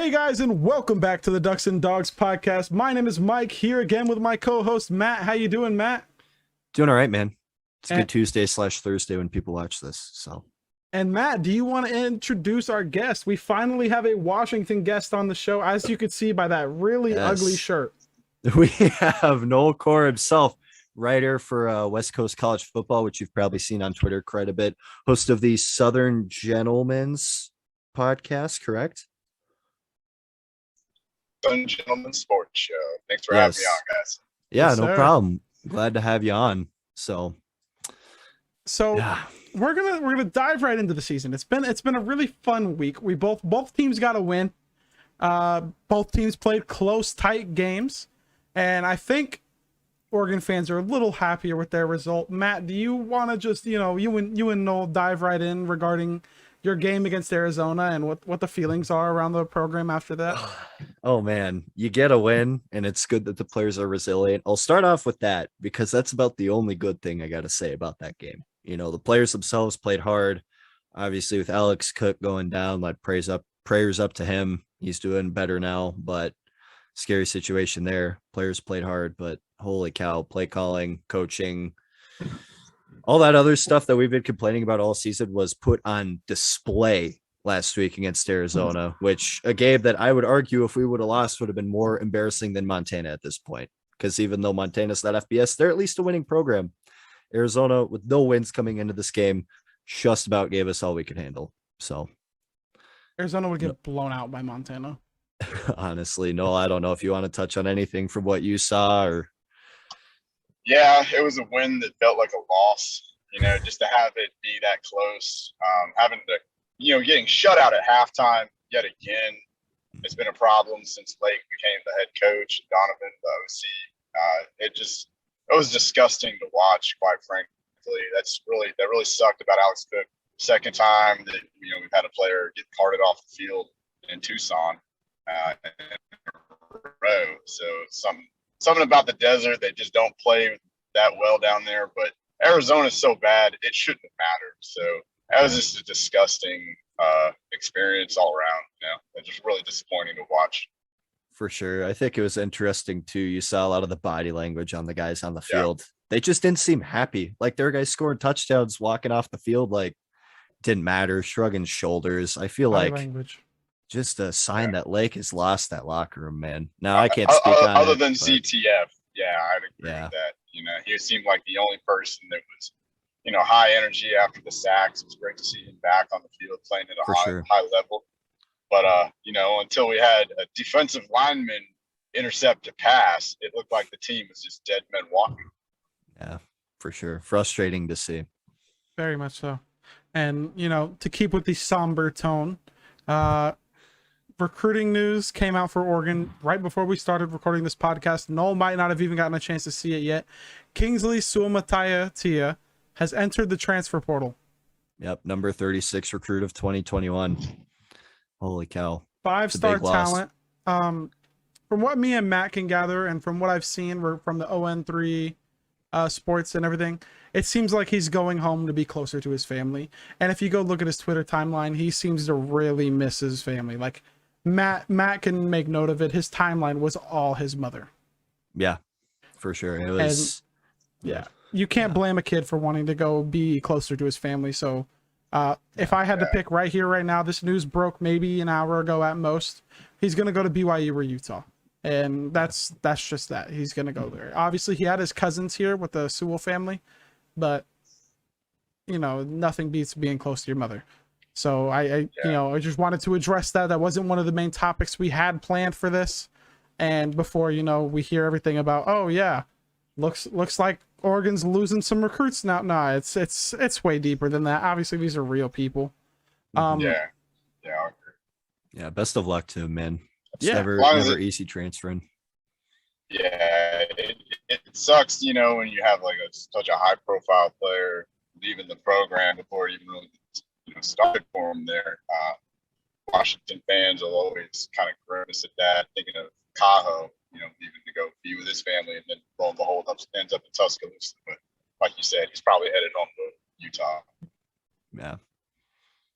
Hey guys, and welcome back to the Ducks and Dogs podcast. My name is Mike, here again with my co-host Matt. How you doing, Matt? Doing all right, man. It's a And, good Tuesday/Thursday when people watch this. So, and Matt, do you want to introduce our guest? We finally have a Washington guest on the show, as you could see by that really ugly shirt. we have Nole'Core himself, writer for West Coast College Football, which you've probably seen on Twitter quite a bit. Host of the Southern Gentlemen's podcast, correct? Southern Gentlemen's Sports Show. Thanks for having me on, guys. Yeah, Yes, no sir. problem. Glad to have you on. So yeah. we're gonna dive right into the season. It's been a really fun week. We both teams got a win. Both teams played close, tight games, and I think Oregon fans are a little happier with their result. Matt, do you want to just you and Noel dive right in regarding your game against Arizona and what the feelings are around the program after that? Oh man, you get a win, and it's good that the players are resilient. I'll start off with that because that's about the only good thing I got to say about that game. You know, the players themselves played hard. Obviously, with Alex Cook going down, like prayers up to him. He's doing better now, but scary situation there. Players played hard, but holy cow, play calling, coaching, all that other stuff that we've been complaining about all season was put on display last week against Arizona, which a game that I would argue if we would have lost would have been more embarrassing than Montana at this point. Because even though Montana's not FBS, they're at least a winning program. Arizona, with no wins coming into this game, just about gave us all we could handle. So Arizona would get blown out by Montana. honestly, no, I don't know if you want to touch on anything from what you saw or. Yeah, it was a win that felt like a loss. You know, just to have it be that close, having to, getting shut out at halftime yet again. It's been a problem since Lake became the head coach, Donovan, the OC. It was disgusting to watch, quite frankly. That really sucked about Alex Cook. Second time that we've had a player get carted off the field in Tucson in a row. So something about the desert, they just don't play that well down there. But Arizona's so bad, it shouldn't have mattered. So that was just a disgusting experience all around. It's just really disappointing to watch. For sure. I think it was interesting too. You saw a lot of the body language on the guys on the field. They just didn't seem happy. Like their guys scoring touchdowns, walking off the field, like didn't matter, shrugging shoulders. I feel Body like language. just a sign that Lake has lost that locker room, man. Now I can't speak on other it, than but CTF. Yeah, I'd agree with that. He seemed like the only person that was, high energy after the sacks. It was great to see him back on the field playing at a high level. But until we had a defensive lineman intercept a pass, it looked like the team was just dead men walking. Yeah, for sure. Frustrating to see. Very much so. And, to keep with the somber tone, recruiting news came out for Oregon right before we started recording this podcast. Noel might not have even gotten a chance to see it yet. Kingsley Suamataia has entered the transfer portal. Yep, number 36 recruit of 2021. Holy cow. 5-star talent. From what me and Matt can gather and from what I've seen from the ON3 sports and everything, it seems like he's going home to be closer to his family. And if you go look at his Twitter timeline, he seems to really miss his family. Like Matt can make note of it. His timeline was all his mother. Yeah, for sure. It was. And, you can't blame a kid for wanting to go be closer to his family. So if I had to pick right here, right now, this news broke maybe an hour ago at most. He's going to go to BYU or Utah. And that's just that. He's going to go there. Obviously, he had his cousins here with the Sewell family. But, nothing beats being close to your mother. So I just wanted to address that. That wasn't one of the main topics we had planned for this. And before, we hear everything about, oh, yeah, looks like Oregon's losing some recruits now. No, it's way deeper than that. Obviously, these are real people. I agree. Yeah, best of luck to him, man. It's Yeah. never easy transferring. Yeah, it sucks, when you have like such a high profile player leaving the program before it even really started for him there. Washington fans will always kind of grimace at that, thinking of Cajo, leaving to go be with his family, and then lo and behold, ends up in Tuscaloosa. But like you said, he's probably headed home to Utah. Yeah.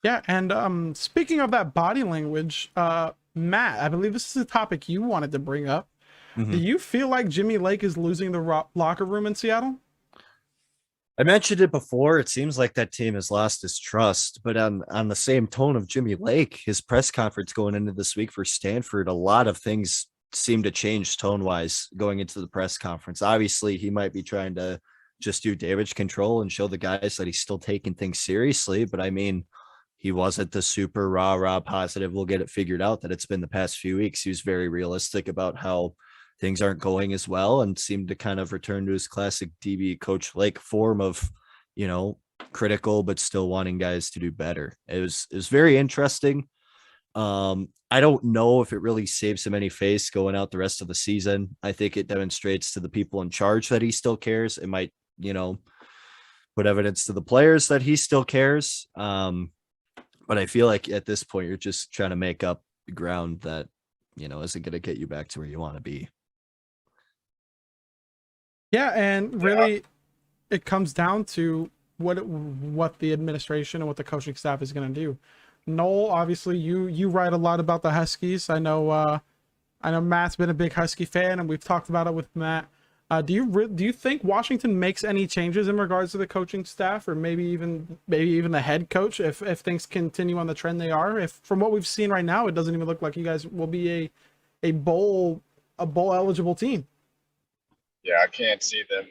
Yeah, and speaking of that body language, Matt, I believe this is a topic you wanted to bring up. Mhm. Do you feel like Jimmy Lake is losing the locker room in Seattle? I mentioned it before. It seems like that team has lost his trust, but on the same tone of Jimmy Lake, his press conference going into this week for Stanford, a lot of things seem to change tone wise going into the press conference. Obviously, he might be trying to just do damage control and show the guys that he's still taking things seriously. But I mean, he wasn't the super rah positive. We'll get it figured out that it's been the past few weeks. He was very realistic about how things aren't going as well and seemed to kind of return to his classic DB coach Lake form of, critical, but still wanting guys to do better. It was very interesting. I don't know if it really saves him any face going out the rest of the season. I think it demonstrates to the people in charge that he still cares. It might, put evidence to the players that he still cares. But I feel like at this point, you're just trying to make up the ground that, isn't going to get you back to where you want to be. Yeah, and really, it comes down to what the administration and what the coaching staff is going to do. Noel, obviously, you write a lot about the Huskies. I know Matt's been a big Husky fan, and we've talked about it with Matt. Do you think Washington makes any changes in regards to the coaching staff, or maybe even the head coach if things continue on the trend they are? If from what we've seen right now, it doesn't even look like you guys will be a bowl eligible team. Yeah, I can't see them,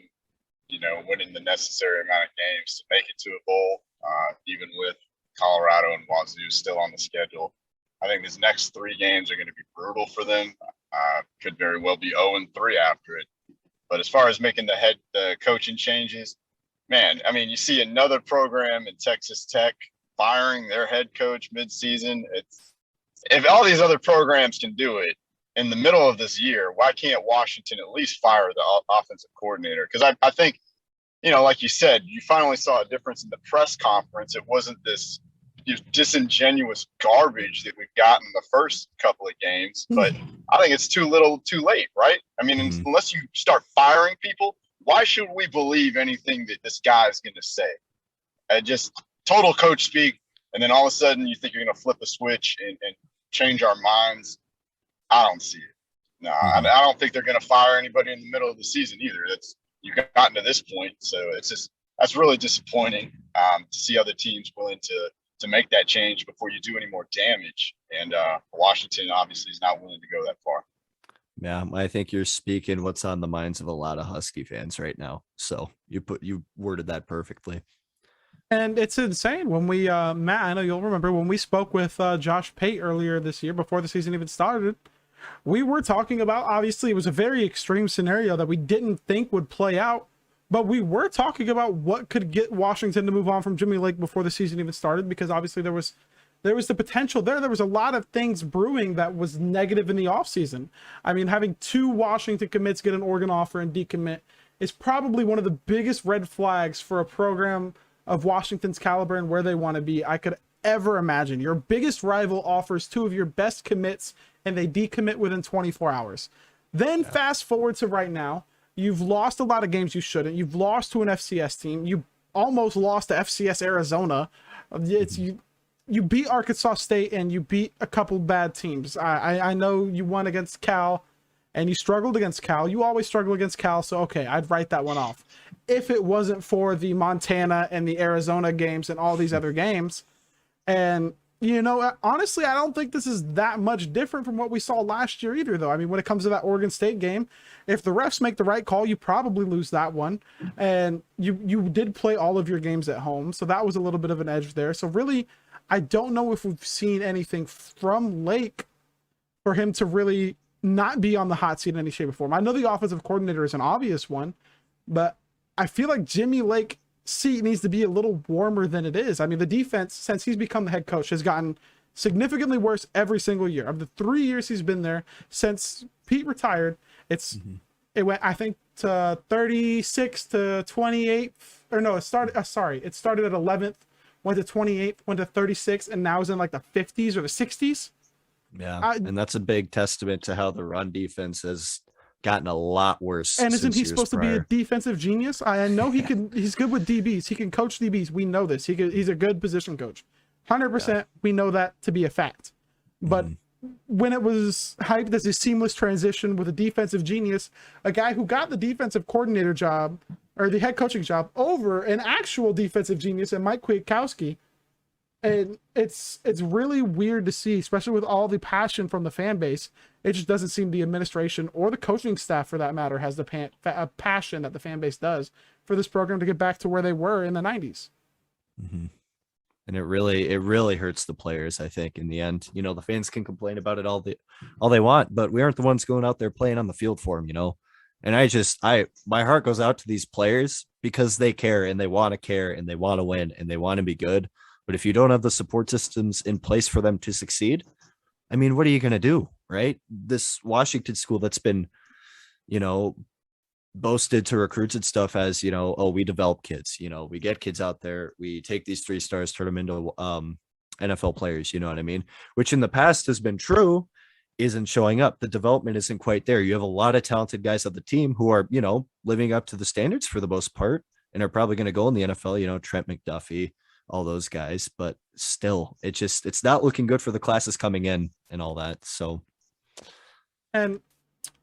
winning the necessary amount of games to make it to a bowl, even with Colorado and Wazoo still on the schedule. I think these next 3 games are going to be brutal for them. Could very well be 0-3 after it. But as far as making the coaching changes, man, I mean, you see another program in Texas Tech firing their head coach midseason. If all these other programs can do it in the middle of this year, why can't Washington at least fire the offensive coordinator? Because I think, like you said, you finally saw a difference in the press conference. It wasn't this disingenuous garbage that we've gotten the first couple of games, but I think it's too little too late, right? I mean, unless you start firing people, why should we believe anything that this guy is going to say? Just total coach speak, and then all of a sudden you think you're going to flip a switch and change our minds. I don't see it. No, I don't think they're going to fire anybody in the middle of the season either. You've gotten to this point, so that's really disappointing to see other teams willing to make that change before you do any more damage. And Washington obviously is not willing to go that far. Yeah, I think you're speaking what's on the minds of a lot of Husky fans right now. So you worded that perfectly. And it's insane when we, Matt, I know you'll remember when we spoke with Josh Pate earlier this year before the season even started. We were talking about, obviously, it was a very extreme scenario that we didn't think would play out, but we were talking about what could get Washington to move on from Jimmy Lake before the season even started, because obviously there was the potential there. There was a lot of things brewing that was negative in the offseason. I mean, having 2 Washington commits get an Oregon offer and decommit is probably one of the biggest red flags for a program of Washington's caliber and where they want to be I could ever imagine. Your biggest rival offers 2 of your best commits and they decommit within 24 hours. Then fast forward to right now, you've lost a lot of games you shouldn't. You've lost to an FCS team. You almost lost to FCS Arizona. You beat Arkansas State and you beat a couple bad teams. I know you won against Cal and you struggled against Cal. You always struggle against Cal, so okay, I'd write that one off. If it wasn't for the Montana and the Arizona games and all these other games. And, honestly, I don't think this is that much different from what we saw last year either, though. I mean, when it comes to that Oregon State game, if the refs make the right call, you probably lose that one. And you did play all of your games at home, so that was a little bit of an edge there. So really, I don't know if we've seen anything from Lake for him to really not be on the hot seat in any shape or form. I know the offensive coordinator is an obvious one, but I feel like Jimmy Lake seat needs to be a little warmer than it is. I mean, the defense, since he's become the head coach, has gotten significantly worse every single year. Of the 3 years he's been there since Pete retired, it went, I think, to 36 to 28, or no, it started at 11th, went to 28th, went to 36, and now is in like the 50s or the 60s. Yeah, and that's a big testament to how the run defense has gotten a lot worse. And isn't he supposed to be a defensive genius? I know he can. He's good with DBs. He can coach DBs. We know this. He's a good position coach. 100%. We know that to be a fact. But when it was hyped as a seamless transition with a defensive genius, a guy who got the defensive coordinator job or the head coaching job over an actual defensive genius and Mike Kwiatkowski. And it's really weird to see, especially with all the passion from the fan base. It just doesn't seem the administration or the coaching staff, for that matter, has the passion that the fan base does for this program to get back to where they were in the 90s. Mm-hmm. And it really hurts the players. I think in the end, the fans can complain about it all they want, but we aren't the ones going out there playing on the field for them. And my heart goes out to these players because they care and they want to care and they want to win and they want to be good. But if you don't have the support systems in place for them to succeed, I mean, what are you going to do, right? This Washington school that's been, boasted to recruits and stuff as, oh, we develop kids, we get kids out there, we take these 3 stars, turn them into NFL players, you know what I mean? Which in the past has been true, isn't showing up. The development isn't quite there. You have a lot of talented guys on the team who are, living up to the standards for the most part and are probably going to go in the NFL, Trent McDuffie, all those guys, but still it's not looking good for the classes coming in and all that. So, and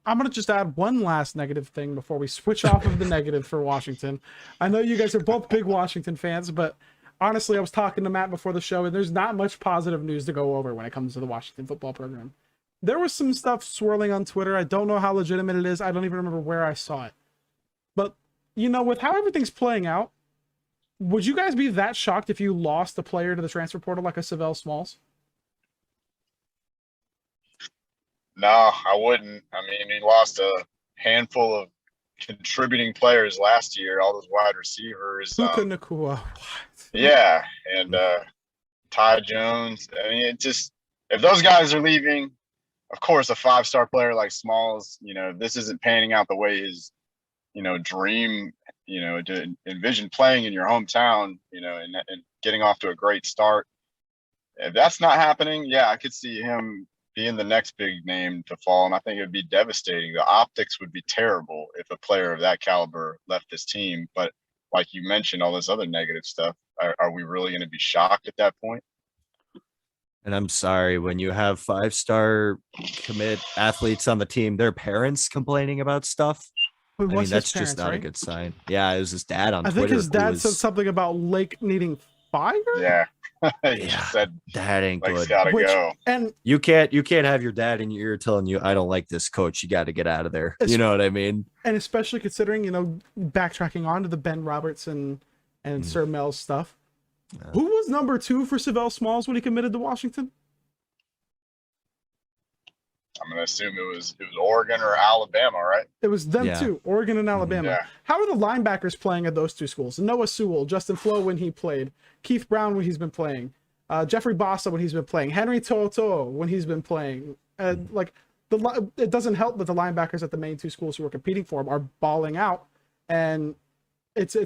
I'm going to just add one last negative thing before we switch off of the negative for Washington. I know you guys are both big Washington fans, but honestly, I was talking to Matt before the show and there's not much positive news to go over when it comes to the Washington football program. There was some stuff swirling on Twitter. I don't know how legitimate it is. I don't even remember where I saw it, but with how everything's playing out, would you guys be that shocked if you lost a player to the transfer portal like a Savell Smalls? No, I wouldn't. I mean, he lost a handful of contributing players last year, all those wide receivers. Puka Nacua. Yeah, and Ty Jones. I mean, it just, if those guys are leaving, of course, a 5-star player like Smalls, this isn't panning out the way his, dream, to envision playing in your hometown, and getting off to a great start. If that's not happening, yeah, I could see him being the next big name to fall, and I think it would be devastating. The optics would be terrible if a player of that caliber left this team. But like you mentioned, all this other negative stuff, are we really going to be shocked at that point? And I'm sorry, when you have 5-star commit athletes on the team, their parents complaining about stuff, I mean, that's just not a good sign. Yeah, it was his dad on Twitter. I think his dad said something about Lake needing fire. Yeah. He said that ain't Lake's good. gotta go. And you can't have your dad in your ear telling you, I don't like this coach. You got to get out of there. You know what I mean? And especially considering, backtracking on to the Ben Roberts and Sir Mel's stuff. Who was number 2 for Savell Smalls when he committed to Washington? I'm going to assume it was Oregon or Alabama, right? It was them too, Oregon and Alabama. Yeah. How are the linebackers playing at those 2 schools? Noah Sewell, Justin Flo when he played, Keith Brown when he's been playing, Jeffrey Bossa when he's been playing, Henry Toto when he's been playing. It doesn't help that the linebackers at the main 2 schools who are competing for him are balling out, and it's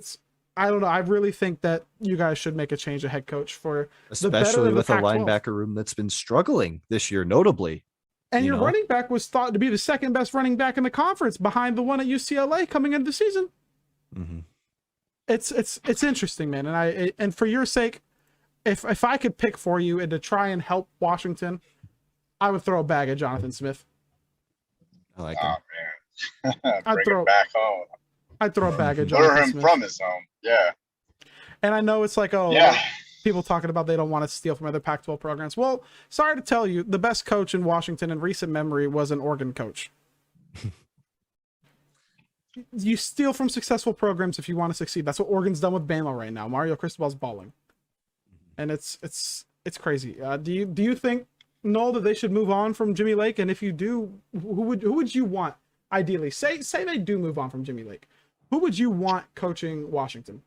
I don't know. I really think that you guys should make a change of head coach for especially with a Pac-12 linebacker room that's been struggling this year, notably. And your running back was thought to be the second best running back in the conference behind the one at UCLA coming into the season. Mm-hmm. It's interesting, man. And for your sake, if I could pick for you and to try and help Washington, I would throw a bag at Jonathan Smith. I like him. Oh man, bring him back home. I'd throw a bag at Jonathan Lure him Smith. from his home. Yeah. And I know it's like, people talking about they don't want to steal from other Pac-12 programs. Well, sorry to tell you, the best coach in Washington in recent memory was an Oregon coach. You steal from successful programs if you want to succeed. That's what Oregon's done with Bama right now. Mario Cristobal's balling, and it's crazy. Do you think, Noel, that they should move on from Jimmy Lake? And if you do, who would you want ideally? Say they do move on from Jimmy Lake. Who would you want coaching Washington?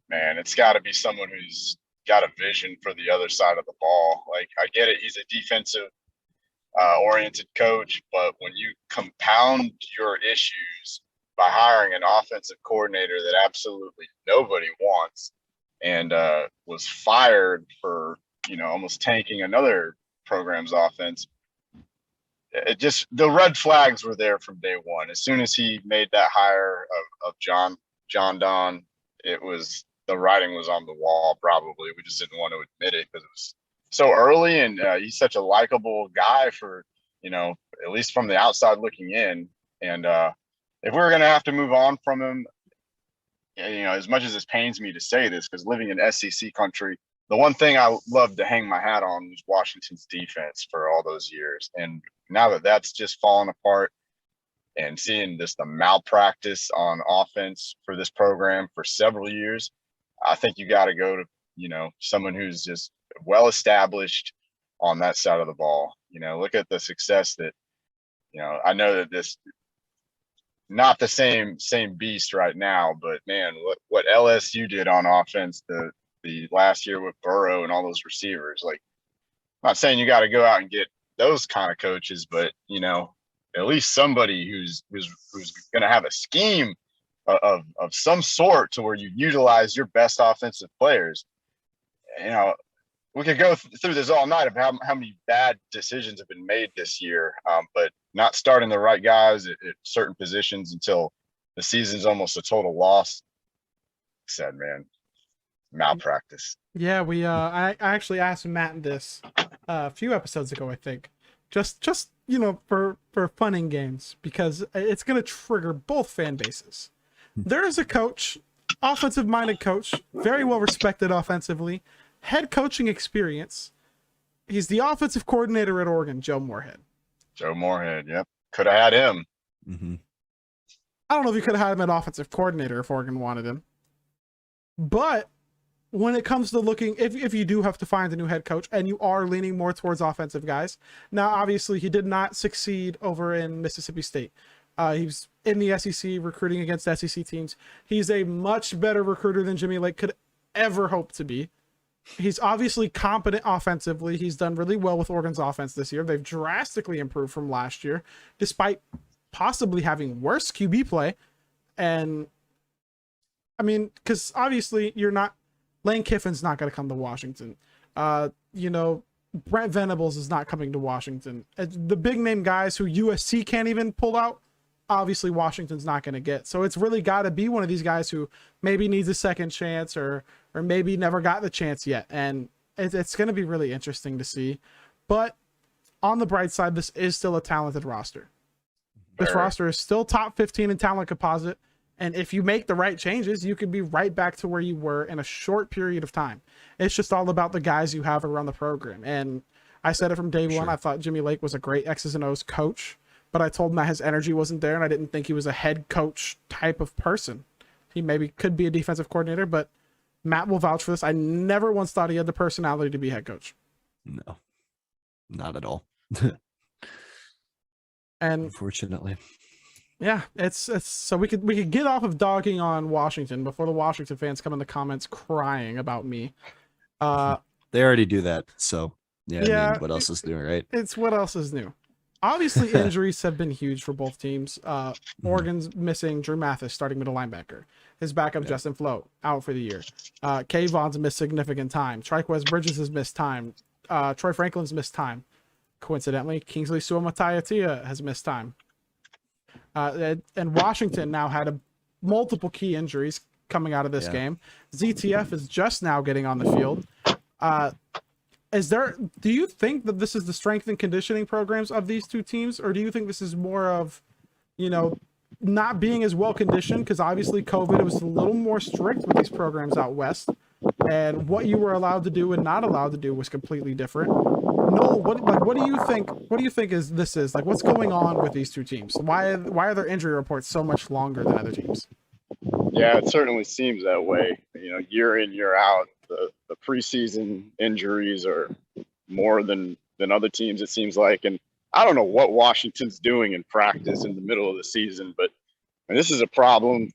Man, it's got to be someone who's got a vision for the other side of the ball. Like, I get it, he's a defensive oriented coach, but when you compound your issues by hiring an offensive coordinator that absolutely nobody wants and was fired for, almost tanking another program's offense, it just, the red flags were there from day one. As soon as he made that hire of John Don, it was, the writing was on the wall. Probably we just didn't want to admit it because it was so early, and he's such a likable guy for, at least from the outside looking in. And if we were going to have to move on from him, as much as it pains me to say this, because living in SEC country, the one thing I love to hang my hat on was Washington's defense for all those years. And now that that's just fallen apart, and seeing this the malpractice on offense for this program for several years, I think you got to go to, someone who's just well established on that side of the ball. Look at the success that, I know that this not the same beast right now, but man, what LSU did on offense the last year with Burrow and all those receivers. Like, I'm not saying you got to go out and get those kind of coaches, but at least somebody who's going to have a scheme of some sort to where you utilize your best offensive players. We could go through this all night of how many bad decisions have been made this year, but not starting the right guys at certain positions until the season's almost a total loss. Sad, man. Malpractice. Yeah, I actually asked Matt this a few episodes ago, I think. Just for fun and games, because it's going to trigger both fan bases. There is a coach, offensive-minded coach, very well respected offensively, head coaching experience. He's the offensive coordinator at Oregon, Joe Moorhead. Joe Moorhead, yep. Could have had him. Mm-hmm. I don't know if you could have had him at offensive coordinator if Oregon wanted him. But when it comes to looking, if you do have to find a new head coach and you are leaning more towards offensive guys, now obviously he did not succeed over in Mississippi State. He was in the SEC recruiting against SEC teams. He's a much better recruiter than Jimmy Lake could ever hope to be. He's obviously competent offensively. He's done really well with Oregon's offense this year. They've drastically improved from last year, despite possibly having worse QB play. And I mean, because obviously Lane Kiffin's not going to come to Washington. Brent Venables is not coming to Washington. The big name guys who USC can't even pull out, obviously Washington's not going to get. So it's really got to be one of these guys who maybe needs a second chance or maybe never got the chance yet. And it's going to be really interesting to see. But on the bright side, this is still a talented roster. This roster is still top 15 in talent composite. And if you make the right changes, you could be right back to where you were in a short period of time. It's just all about the guys you have around the program. And I said it from day one. I thought Jimmy Lake was a great X's and O's coach, but I told him that his energy wasn't there, and I didn't think he was a head coach type of person. He maybe could be a defensive coordinator, but Matt will vouch for this. I never once thought he had the personality to be head coach. No, not at all. And unfortunately. Yeah, it's so we could get off of dogging on Washington before the Washington fans come in the comments crying about me. They already do that, so yeah. I mean, what else is new, right? It's what else is new. Obviously, injuries have been huge for both teams. Oregon's missing Drew Mathis, starting middle linebacker. His backup, Justin Flo, out for the year. Kayvon's missed significant time. Triquez Bridges has missed time. Troy Franklin's missed time. Coincidentally, Kingsley Suamataia has missed time. And Washington now had multiple key injuries coming out of this game. ZTF is just now getting on the field. Do you think that this is the strength and conditioning programs of these two teams, or do you think this is more of, not being as well conditioned? Because obviously COVID was a little more strict with these programs out west, and what you were allowed to do and not allowed to do was completely different. No, what do you think? What do you think is like? What's going on with these two teams? Why are their injury reports so much longer than other teams? Yeah, it certainly seems that way. Year in, year out, the preseason injuries are more than other teams, it seems like. And I don't know what Washington's doing in practice in the middle of the season, but this is a problem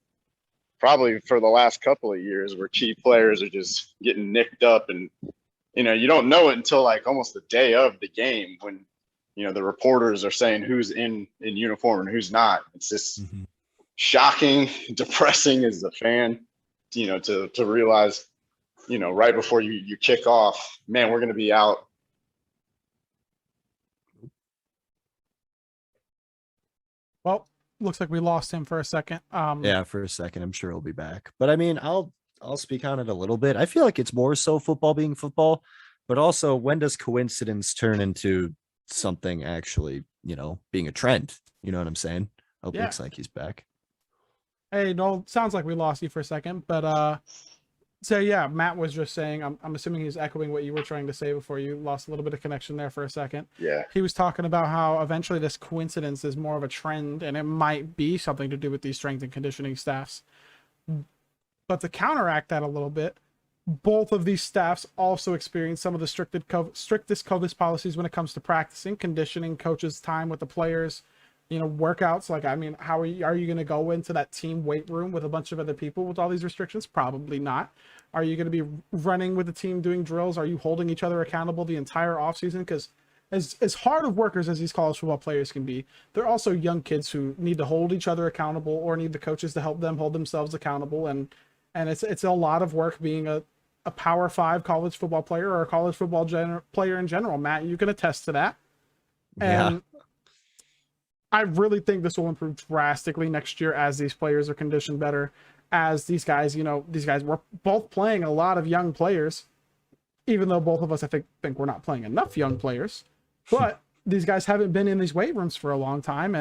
probably for the last couple of years where key players are just getting nicked up, and you don't know it until like almost the day of the game when the reporters are saying who's in uniform and who's not. It's just shocking, depressing as a fan, to realize, right before you kick off, man, we're going to be out. Well, looks like we lost him for a second. Yeah, for a second. I'm sure he'll be back. But I mean, I'll speak on it a little bit. I feel like it's more so football being football. But also, when does coincidence turn into something actually, being a trend? You know what I'm saying? Oh, Yeah. looks like he's back. Hey, no, sounds like we lost you for a second, but so yeah, Matt was just saying, I'm assuming he's echoing what you were trying to say before you lost a little bit of connection there for a second. Yeah. He was talking about how eventually this coincidence is more of a trend and it might be something to do with these strength and conditioning staffs. But to counteract that a little bit, both of these staffs also experience some of the strictest COVID policies when it comes to practicing, conditioning, coaches' time with the players, workouts. Like, I mean, are you going to go into that team weight room with a bunch of other people with all these restrictions? Probably not. Are you going to be running with the team doing drills? Are you holding each other accountable the entire offseason? Because as hard of workers as these college football players can be, they're also young kids who need to hold each other accountable or need the coaches to help them hold themselves accountable. And it's a lot of work being a Power 5 college football player or a college football player in general. Matt, you can attest to that. And yeah. I really think this will improve drastically next year as these players are conditioned better, as these guys, we're both playing a lot of young players, even though both of us, I think we're not playing enough young players, but these guys haven't been in these weight rooms for a long time.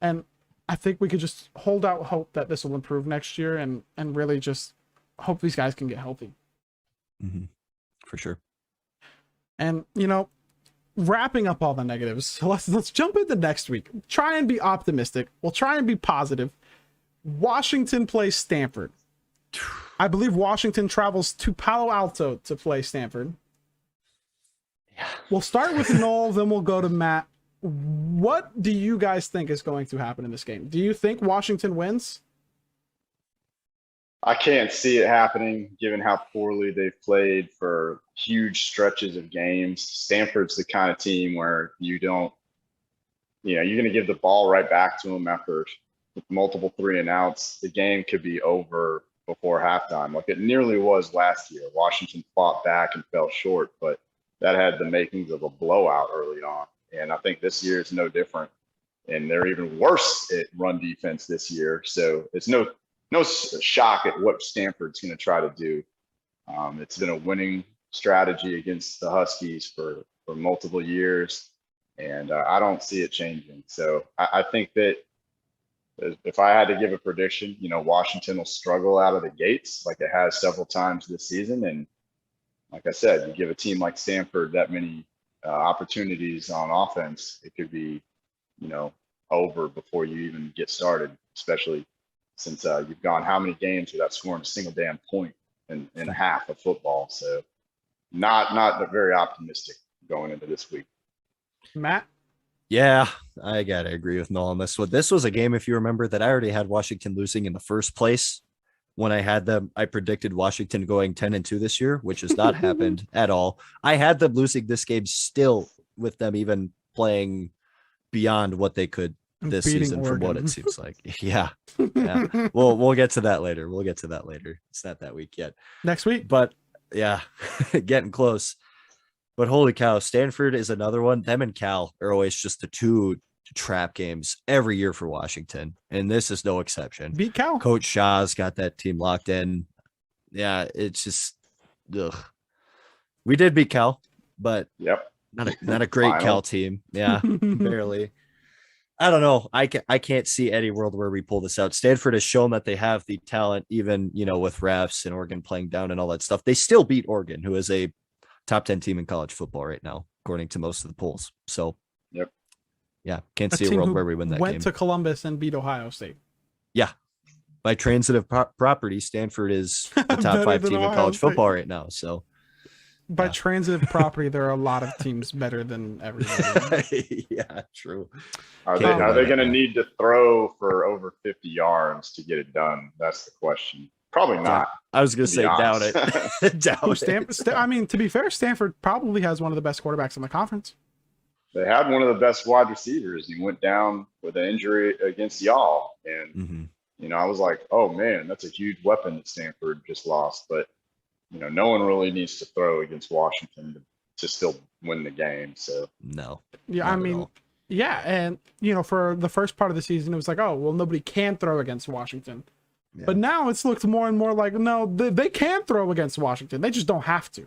And I think we could just hold out hope that this will improve next year and really just hope these guys can get healthy. Mm-hmm. For sure. And, wrapping up all the negatives, so let's jump into next week. Try and be optimistic. We'll try and be positive. Washington plays Stanford. I believe Washington travels to Palo Alto to play Stanford. Yeah. We'll start with Noel, then we'll go to Matt. What do you guys think is going to happen in this game? Do you think Washington wins? I can't see it happening given how poorly they've played for huge stretches of games. Stanford's the kind of team where you're going to give the ball right back to them after multiple 3-and-outs. The game could be over before halftime, like it nearly was last year. Washington fought back and fell short, but that had the makings of a blowout early on. And I think this year is no different. And they're even worse at run defense this year. So it's no shock at what Stanford's going to try to do. It's been a winning strategy against the Huskies for multiple years, and I don't see it changing. So I think that if I had to give a prediction, Washington will struggle out of the gates like it has several times this season. And like I said, you give a team like Stanford that many opportunities on offense, it could be, over before you even get started, especially since you've gone how many games without scoring a single damn point in half of football. So not very optimistic going into this week. Matt? Yeah, I got to agree with Noel on this one. This was a game, if you remember, that I already had Washington losing in the first place. When I had them, I predicted Washington going 10-2 this year, which has not happened at all. I had them losing this game still with them even playing beyond what they could this season from what it seems like. Yeah. We'll get to that later. It's not that week yet. Next week. But yeah, getting close. But holy cow, Stanford is another one. Them and Cal are always just the two trap games every year for Washington. And this is no exception. Beat Cal. Coach Shaw's got that team locked in. Yeah, it's just we did beat Cal, but yep. Not a great Cal team. Yeah, barely. I don't know. I can't see any world where we pull this out. Stanford has shown that they have the talent, even, with refs and Oregon playing down and all that stuff. They still beat Oregon, who is a top 10 team in college football right now, according to most of the polls. So, yep. Yeah, can't see a world where we win that game. Went to Columbus and beat Ohio State. Yeah. By transitive property, Stanford is the top 5 team in college football right now. So, by transitive property, there are a lot of teams better than everybody. Yeah, true. Are they going to need to throw for over 50 yards to get it done? That's the question. Probably not. I was going to say down it. I mean, to be fair, Stanford probably has one of the best quarterbacks in the conference. They had one of the best wide receivers. He went down with an injury against y'all. And, I was like, oh, man, that's a huge weapon that Stanford just lost. But, no one really needs to throw against Washington to still win the game. So, no. Yeah, I mean, yeah. And, for the first part of the season, it was like, oh, well, nobody can throw against Washington. Yeah. But now it's looked more and more like, no, they can throw against Washington. They just don't have to.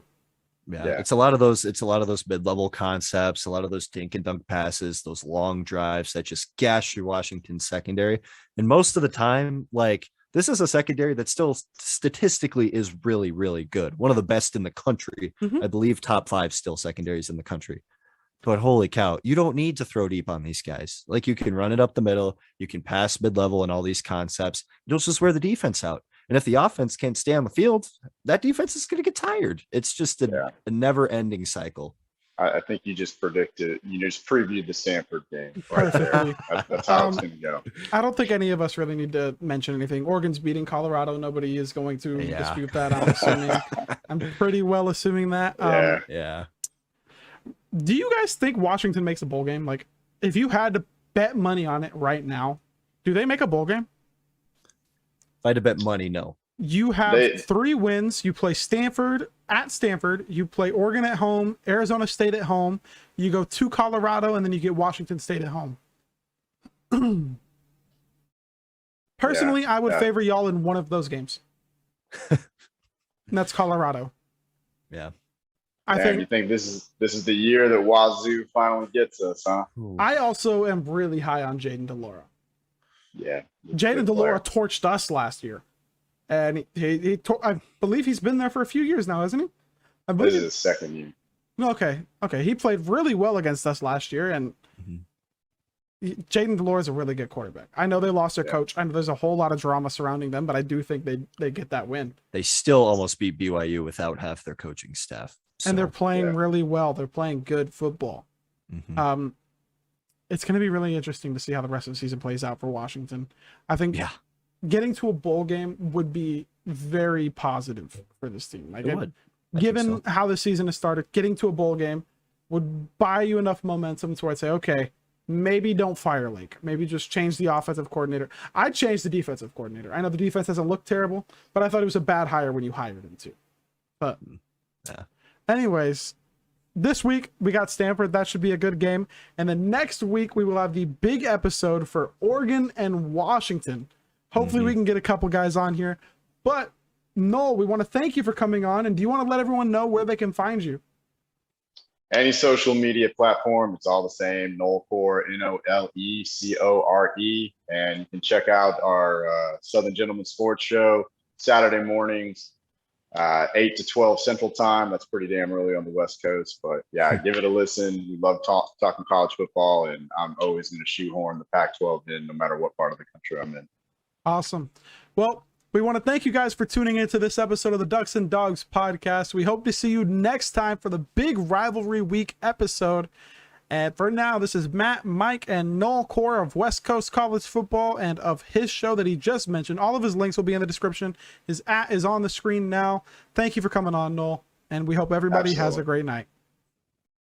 Yeah, Yeah. it's a lot of those. It's a lot of those mid-level concepts, a lot of those dink and dunk passes, those long drives that just gash your Washington secondary. And most of the time, like this is a secondary that still statistically is really, really good. One of the best in the country, Mhm. I believe. Top 5 still secondaries in the country. But holy cow, you don't need to throw deep on these guys. Like you can run it up the middle, you can pass mid-level and all these concepts. You'll just wear the defense out. And if the offense can't stay on the field, that defense is going to get tired. It's just a never-ending cycle. I think you just predicted, you just previewed the Stanford game right there. Perfectly. That's how it's going to go. I don't think any of us really need to mention anything. Oregon's beating Colorado. Nobody is going to dispute that, I'm assuming. I'm pretty well assuming that. Yeah. Do you guys think Washington makes a bowl game? Like, if you had to bet money on it right now, do they make a bowl game? If I had to bet money, no. You have 3 wins. You play Stanford at Stanford. You play Oregon at home, Arizona State at home. You go to Colorado, and then you get Washington State at home. Personally, I would favor y'all in one of those games. And that's Colorado. Yeah. You think this is the year that Wazoo finally gets us, huh? I also am really high on Jaden DeLaura. Yeah. Jaden DeLaura torched us last year. And I believe he's been there for a few years now, hasn't he? I believe This is his second year. Okay. He played really well against us last year, and Jaden DeLaura is a really good quarterback. I know they lost their coach. I know there's a whole lot of drama surrounding them, but I do think they get that win. They still almost beat BYU without half their coaching staff. And they're playing really well. They're playing good football. It's going to be really interesting to see how the rest of the season plays out for Washington. I think getting to a bowl game would be very positive for this team. Like, given how the season has started, getting to a bowl game would buy you enough momentum to where I'd say, okay, maybe don't fire Lake. Maybe just change the offensive coordinator. I'd change the defensive coordinator. I know the defense doesn't look terrible, but I thought it was a bad hire when you hired him too. But anyways, this week we got Stanford. That should be a good game. And then next week we will have the big episode for Oregon and Washington. Hopefully we can get a couple guys on here. But Noel, we want to thank you for coming on. And do you want to let everyone know where they can find you? Any social media platform, it's all the same. Nole'Core, Nole'Core. And you can check out our Southern Gentlemen Sports Show Saturday mornings, 8 to 12 Central Time. That's pretty damn early on the West Coast. But yeah, give it a listen. We love talking college football, and I'm always going to shoehorn the Pac-12 in no matter what part of the country I'm in. Awesome. Well, we want to thank you guys for tuning into this episode of the Ducks and Dawgs podcast. We hope to see you next time for the big rivalry week episode. And for now, this is Matt, Mike, and Nole'Core of West Coast College Football and of his show that he just mentioned. All of his links will be in the description. His @ is on the screen now. Thank you for coming on, Noel. And we hope everybody has a great night.